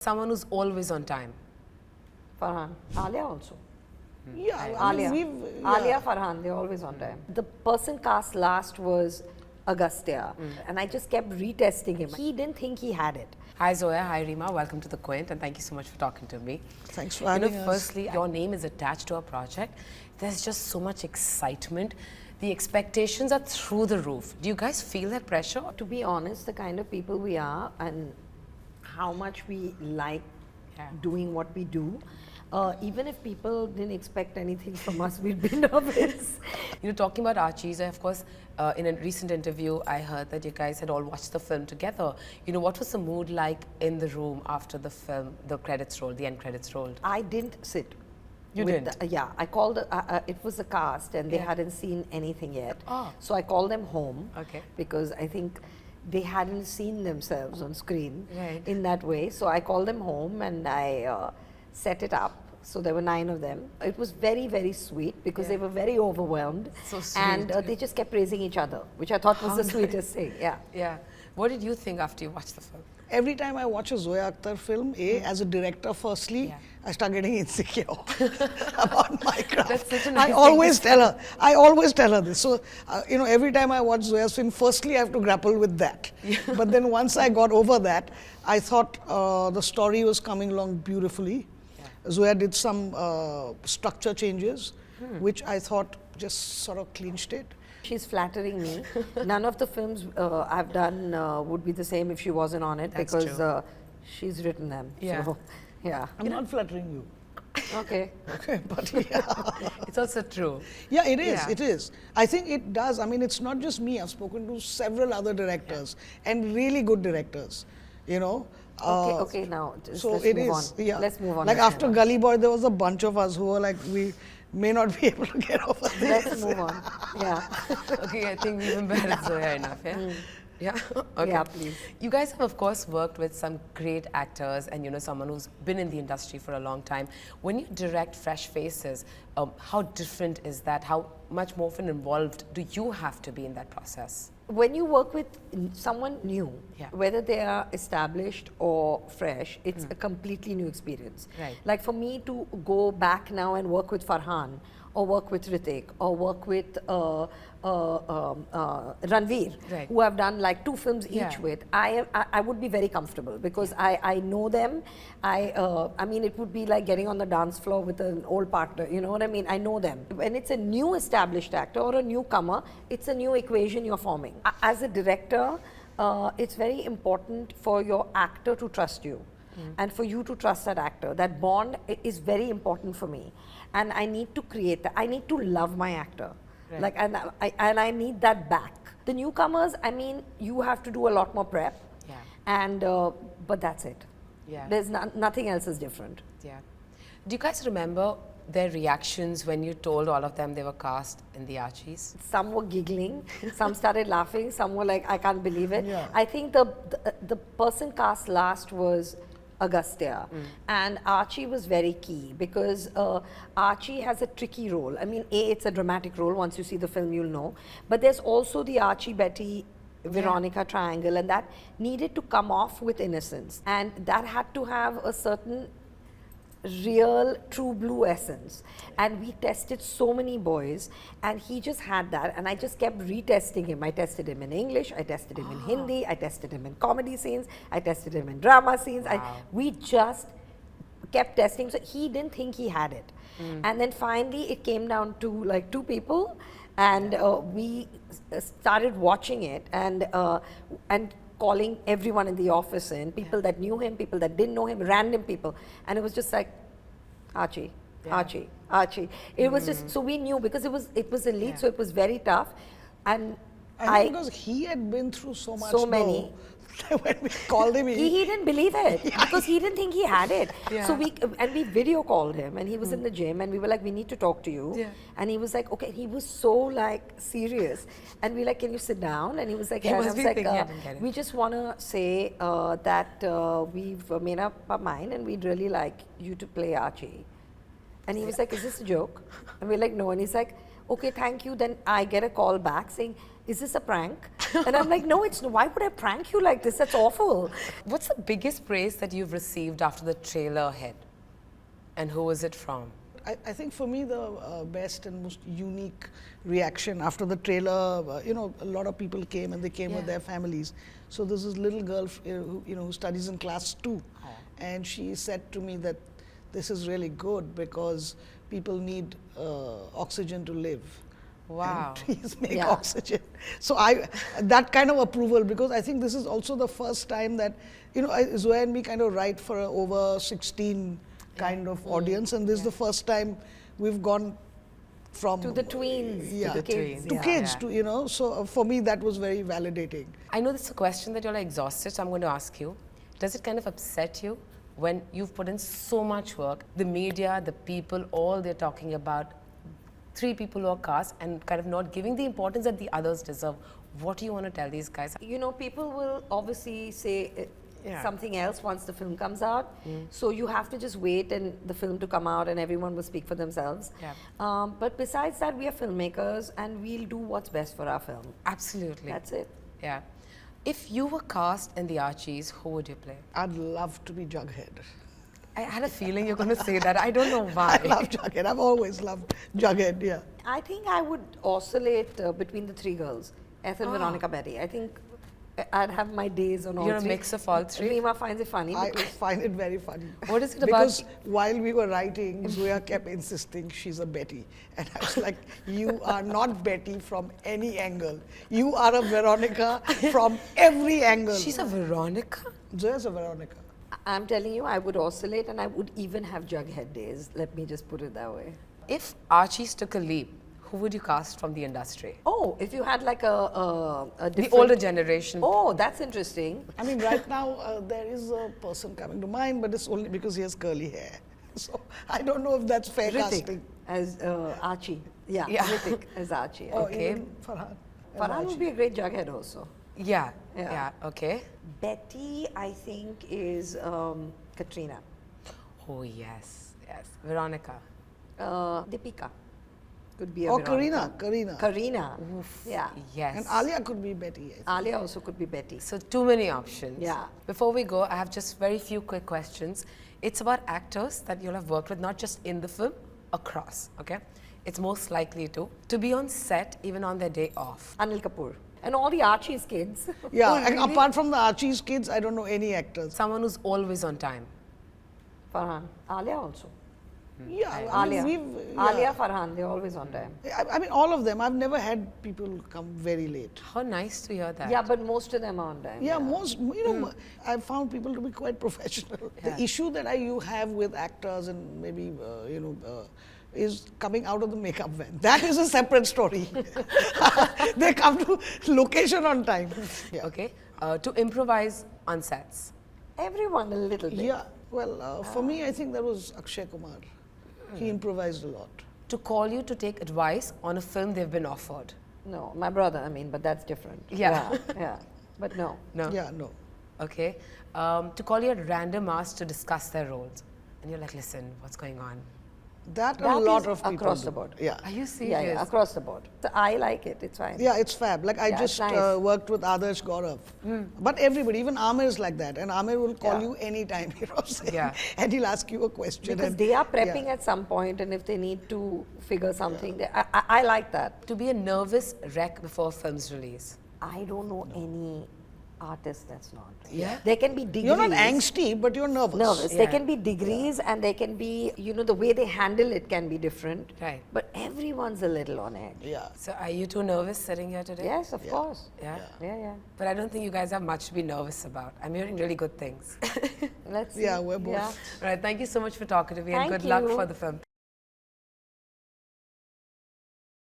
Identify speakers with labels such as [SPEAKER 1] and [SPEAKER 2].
[SPEAKER 1] Someone who's always on time.
[SPEAKER 2] Farhan. Alia also.
[SPEAKER 3] Yeah,
[SPEAKER 2] Alia.
[SPEAKER 3] we've,
[SPEAKER 2] Alia, Farhan, they're always on time. The person cast last was Agastya, and I just kept retesting him. He didn't think he had it.
[SPEAKER 1] Hi Zoya, hi Reema, welcome to the Quint and thank you so much for talking to me.
[SPEAKER 3] Thanks for having us.
[SPEAKER 1] Firstly, your name is attached to our project. There's just so much excitement. The expectations are through the roof. Do you guys feel that pressure?
[SPEAKER 2] To be honest, the kind of people we are and how much we like doing what we do, even if people didn't expect anything from us, we'd be nervous.
[SPEAKER 1] Talking about Archies, of course, in a recent interview, I heard that you guys had all watched the film together. What was the mood like in the room after the film, the credits rolled, the end credits rolled?
[SPEAKER 2] I didn't sit.
[SPEAKER 1] You didn't?
[SPEAKER 2] I called, it was a cast and they hadn't seen anything yet.
[SPEAKER 1] Oh.
[SPEAKER 2] So I called them home
[SPEAKER 1] because
[SPEAKER 2] I think they hadn't seen themselves on screen
[SPEAKER 1] in
[SPEAKER 2] that way. So I called them home and I set it up. So there were 9 of them. It was very, very sweet because they were very overwhelmed.
[SPEAKER 1] So sweet.
[SPEAKER 2] And they just kept praising each other, which I thought was the sweetest thing.
[SPEAKER 1] Yeah. What did you think after you watched the film?
[SPEAKER 3] Every time I watch a Zoya Akhtar film, as a director, firstly, I start getting insecure about my craft.
[SPEAKER 1] That's such a nice
[SPEAKER 3] I always tell her this. So, every time I watch Zoya's film, firstly, I have to grapple with that. But then once I got over that, I thought the story was coming along beautifully. Zoya did some structure changes, which I thought just sort of clinched it.
[SPEAKER 2] She's flattering me. None of the films I've done would be the same if she wasn't on it.
[SPEAKER 1] That's
[SPEAKER 2] because she's written them.
[SPEAKER 1] Yeah.
[SPEAKER 2] So,
[SPEAKER 3] I'm not flattering you.
[SPEAKER 2] Okay.
[SPEAKER 3] But
[SPEAKER 1] it's also true.
[SPEAKER 3] Yeah, it is. It is. I think it does. I mean, it's not just me. I've spoken to several other directors and really good directors.
[SPEAKER 2] Okay, now
[SPEAKER 3] so
[SPEAKER 2] let's
[SPEAKER 3] it
[SPEAKER 2] move
[SPEAKER 3] is.
[SPEAKER 2] on.
[SPEAKER 3] Yeah.
[SPEAKER 2] Let's move on.
[SPEAKER 3] Like after Gully Boy, there was a bunch of us who were like, we may not be able to get over this.
[SPEAKER 2] Let's move on. Yeah.
[SPEAKER 1] Okay, I think we've embarrassed Zoya enough. Yeah. Okay.
[SPEAKER 2] Yeah, please.
[SPEAKER 1] You guys have, of course, worked with some great actors and, someone who's been in the industry for a long time. When you direct fresh faces, how different is that? How much more involved do you have to be in that process?
[SPEAKER 2] When you work with someone new, whether they are established or fresh, it's a completely new experience.
[SPEAKER 1] Right.
[SPEAKER 2] Like for me to go back now and work with Farhan, or work with Ritik, or work with Ranveer, who I've done like 2 films each with, I would be very comfortable because I know them. I mean, it would be like getting on the dance floor with an old partner, you know what I mean? I know them. When it's a new established actor or a newcomer, it's a new equation you're forming. As a director, it's very important for your actor to trust you. And for you to trust that actor. That bond is very important for me. And I need to create that. I need to love my actor. Like, and I need that back. The newcomers, I mean, you have to do a lot more prep. And, but that's it. There's nothing else is different.
[SPEAKER 1] Do you guys remember their reactions when you told all of them they were cast in the Archies?
[SPEAKER 2] Some were giggling, some started laughing, some were like, I can't believe it. I think the person cast last was Agastya, and Archie was very key because Archie has a tricky role. I mean, it's a dramatic role. Once you see the film, you'll know. But there's also the Archie, Betty, Veronica triangle, and that needed to come off with innocence, and that had to have a certain real true blue essence. And we tested so many boys and he just had that, and I just kept retesting him. I tested him in English, I tested him in Hindi, I tested him in comedy scenes, I tested him in drama scenes. We just kept testing. So he didn't think he had it. And then finally it came down to like 2 people, and we started watching it and calling everyone in the office in, people that knew him, people that didn't know him, random people. And it was just like, Archie, Archie, Archie. It was just, so we knew because it was a lead, so it was very tough. And
[SPEAKER 3] I think because he had been through so much.
[SPEAKER 2] So many.
[SPEAKER 3] When we called him,
[SPEAKER 2] he didn't believe it because he didn't think he had it. So we video called him and he was in the gym and we were like, we need to talk to you. And he was like, okay. He was so like serious, and we like, can you sit down? And he was like, yeah. We just want to say that we've made up our mind and we'd really like you to play Archie. And he was like, is this a joke? And we're like, no. And he's like, okay, thank you. Then I get a call back saying, is this a prank? And I'm like, no, it's no. Why would I prank you like this? That's awful.
[SPEAKER 1] What's the biggest praise that you've received after the trailer hit? And who was it from?
[SPEAKER 3] I think for me the best and most unique reaction after the trailer, a lot of people came and they came with their families. So there's this little girl who studies in class 2, and she said to me that this is really good because people need oxygen to live.
[SPEAKER 1] Wow.
[SPEAKER 3] And trees make oxygen. So that kind of approval, because I think this is also the first time that, Zoya and me kind of write for a over 16 kind of audience, and this is the first time we've gone from
[SPEAKER 2] To the tweens, to the kids.
[SPEAKER 3] to kids, to, so for me that was very validating.
[SPEAKER 1] I know this is a question that you're like exhausted, so I'm going to ask you. Does it kind of upset you when you've put in so much work, the media, the people, all they're talking about, 3 people who are cast and kind of not giving the importance that the others deserve? What do you want to tell these guys?
[SPEAKER 2] People will obviously say something else once the film comes out. So you have to just wait and the film to come out and everyone will speak for themselves. But besides that, we are filmmakers and we'll do what's best for our film.
[SPEAKER 1] Absolutely.
[SPEAKER 2] That's it.
[SPEAKER 1] Yeah. If you were cast in the Archies, who would you play?
[SPEAKER 3] I'd love to be Jughead.
[SPEAKER 1] I had a feeling you're going to say that. I don't know why.
[SPEAKER 3] I love Jughead. I've always loved Jughead, yeah.
[SPEAKER 2] I think I would oscillate between the 3 girls, Ethel, Veronica, Betty. I think I'd have my days on all 3.
[SPEAKER 1] You're a mix of all 3?
[SPEAKER 2] Reema finds it funny.
[SPEAKER 3] I find it very funny.
[SPEAKER 1] What is it
[SPEAKER 3] because
[SPEAKER 1] about?
[SPEAKER 3] while we were writing, Zoya kept insisting she's a Betty. And I was like, you are not Betty from any angle. You are a Veronica from every angle.
[SPEAKER 1] She's a Veronica?
[SPEAKER 3] Zoya's a Veronica.
[SPEAKER 2] I'm telling you, I would oscillate and I would even have Jughead days. Let me just put it that way.
[SPEAKER 1] If Archies took a leap, who would you cast from the industry?
[SPEAKER 2] Oh, if you had like a different...
[SPEAKER 1] The older generation.
[SPEAKER 2] Oh, that's interesting.
[SPEAKER 3] I mean, right now, there is a person coming to mind, but it's only because he has curly hair. So I don't know if that's fair casting.
[SPEAKER 2] As Archie. Yeah, Hrithik as Archie.
[SPEAKER 3] Or
[SPEAKER 1] Okay.
[SPEAKER 3] even Farhan. as
[SPEAKER 2] Farhan
[SPEAKER 3] Archie.
[SPEAKER 2] would be a great Jughead also.
[SPEAKER 1] Yeah.
[SPEAKER 2] Yeah.
[SPEAKER 1] Yeah. Okay.
[SPEAKER 2] Betty, I think, is Katrina.
[SPEAKER 1] Oh, yes. Yes. Veronica.
[SPEAKER 2] Deepika could be a
[SPEAKER 3] Or
[SPEAKER 2] Veronica.
[SPEAKER 3] Karina.
[SPEAKER 2] Yeah.
[SPEAKER 1] Yes.
[SPEAKER 3] And Alia could be Betty, I think.
[SPEAKER 2] Alia also could be Betty.
[SPEAKER 1] So too many options.
[SPEAKER 2] Yeah.
[SPEAKER 1] Before we go, I have just very few quick questions. It's about actors that you'll have worked with, not just in the film, across, okay? It's most likely to be on set even on their day off.
[SPEAKER 2] Anil Kapoor. And all the Archie's kids.
[SPEAKER 3] Yeah,
[SPEAKER 1] Oh,
[SPEAKER 3] and
[SPEAKER 1] really?
[SPEAKER 3] apart from the Archie's kids, I don't know any actors.
[SPEAKER 1] Someone who's always on time.
[SPEAKER 2] Farhan. Alia also.
[SPEAKER 3] Yeah, I
[SPEAKER 2] Alia.
[SPEAKER 3] mean,
[SPEAKER 2] Alia, Farhan, they're always on time.
[SPEAKER 3] I mean, all of them. I've never had people come very late.
[SPEAKER 1] How nice to hear that.
[SPEAKER 2] Yeah, but most of them are on time.
[SPEAKER 3] Yeah, most, I've found people to be quite professional.
[SPEAKER 1] Yeah.
[SPEAKER 3] The issue that you have with actors and maybe, is coming out of the makeup van. That is a separate story. They come to location on time. Yeah.
[SPEAKER 1] Okay. To improvise on sets.
[SPEAKER 2] Everyone a little bit.
[SPEAKER 3] Yeah, well, for me, I think that was Akshay Kumar. He improvised a lot.
[SPEAKER 1] To call you to take advice on a film they've been offered.
[SPEAKER 2] No, my brother, I mean, but that's different.
[SPEAKER 1] Yeah.
[SPEAKER 2] Yeah. But no.
[SPEAKER 1] No?
[SPEAKER 3] Yeah, no.
[SPEAKER 1] Okay. To call you at random hours to discuss their roles. And you're like, listen, what's going on?
[SPEAKER 3] That a
[SPEAKER 2] That
[SPEAKER 3] lot
[SPEAKER 2] is
[SPEAKER 3] of people
[SPEAKER 2] across
[SPEAKER 3] do.
[SPEAKER 2] the board.
[SPEAKER 3] Yeah.
[SPEAKER 1] Are you serious?
[SPEAKER 2] Yeah, yeah, across the board. So I like it, it's fine.
[SPEAKER 3] Yeah, it's fab. Like I
[SPEAKER 2] Yeah, it's
[SPEAKER 3] just
[SPEAKER 2] nice.
[SPEAKER 3] worked with Adarsh Gaurav. But everybody, even Amir is like that. And Amir will call
[SPEAKER 2] Yeah.
[SPEAKER 3] you anytime, saying,
[SPEAKER 1] Yeah.
[SPEAKER 3] and he'll ask you a question.
[SPEAKER 2] Because
[SPEAKER 3] and,
[SPEAKER 2] they are prepping
[SPEAKER 3] yeah.
[SPEAKER 2] at some point and if they need to figure something, I like that.
[SPEAKER 1] To be a nervous wreck before a film's release.
[SPEAKER 2] I don't know any artist that's not.
[SPEAKER 1] Yeah?
[SPEAKER 2] There can be degrees.
[SPEAKER 3] You're not angsty, but you're nervous.
[SPEAKER 2] Nervous.
[SPEAKER 1] Yeah.
[SPEAKER 2] There can be degrees and there can be, the way they handle it can be different.
[SPEAKER 1] Right.
[SPEAKER 2] But everyone's a little on edge.
[SPEAKER 3] Yeah.
[SPEAKER 1] So are you too nervous sitting here today?
[SPEAKER 2] Yes, of course.
[SPEAKER 1] Yeah?
[SPEAKER 2] Yeah, yeah.
[SPEAKER 1] But I don't think you guys have much to be nervous about. I'm hearing really good things.
[SPEAKER 2] Let's see.
[SPEAKER 3] Yeah, we're both.
[SPEAKER 2] Yeah.
[SPEAKER 1] All right, thank you so much for talking to me and
[SPEAKER 2] Thank
[SPEAKER 1] good luck
[SPEAKER 2] you.
[SPEAKER 1] for the film.